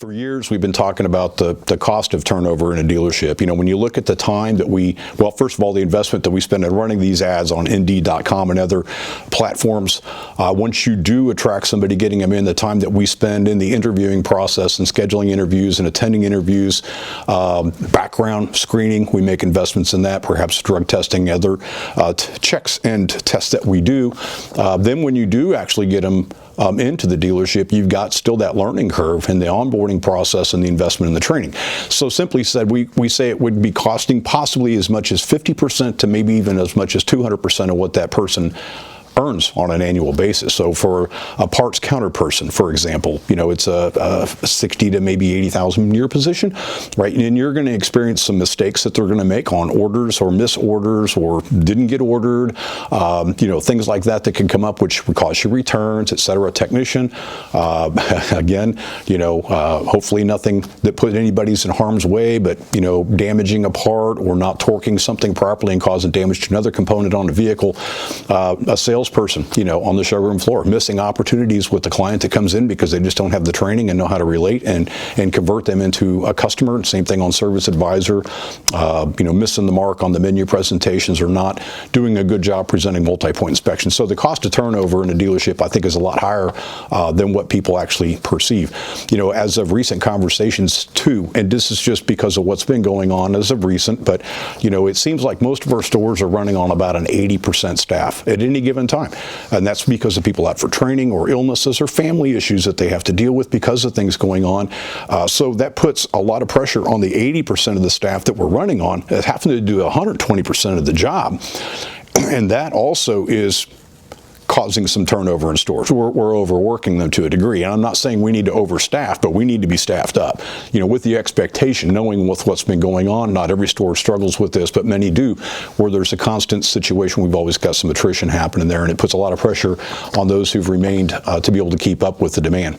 For years, we've been talking about the cost of turnover in a dealership. You know, when you look at the time that well, first of all, the investment that we spend in running these ads on Indeed.com and other platforms, once you do attract somebody, getting them in, the time that we spend in the interviewing process and scheduling interviews and attending interviews, background screening, we make investments in that, perhaps drug testing, other checks and tests that we do. Then when you do actually get them into the dealership, you've got still that learning curve and the onboarding process and the investment in the training. So simply said, we say it would be costing possibly as much as 50% to maybe even as much as 200% of what that person earns on an annual basis. So for a parts counter person, for example, you know, it's a 60 to maybe 80,000 a year position, right? And you're going to experience some mistakes that they're going to make on orders or miss orders or didn't get ordered, you know, things like that that can come up, which would cause you returns, et cetera. Technician, again, you know, hopefully nothing that put anybody's in harm's way, but, you know, damaging a part or not torquing something properly and causing damage to another component on the vehicle. A salesperson, you know, on the showroom floor, missing opportunities with the client that comes in because they just don't have the training and know how to relate and convert them into a customer. Same thing on service advisor, you know, missing the mark on the menu presentations or not doing a good job presenting multi-point inspections. So the cost of turnover in a dealership, I think, is a lot higher than what people actually perceive. You know, as of recent conversations too, and this is just because of what's been going on as of recent, but, you know, it seems like most of our stores are running on about an 80% staff at any given time. And that's because of people out for training or illnesses or family issues that they have to deal with because of things going on. So that puts a lot of pressure on the 80% of the staff that we're running on that having to do 120% of the job. And that also is causing some turnover in stores. We're overworking them to a degree. And I'm not saying we need to overstaff, but we need to be staffed up. You know, with the expectation, knowing with what's been going on, not every store struggles with this, but many do, where there's a constant situation. We've always got some attrition happening there, and it puts a lot of pressure on those who've remained to be able to keep up with the demand.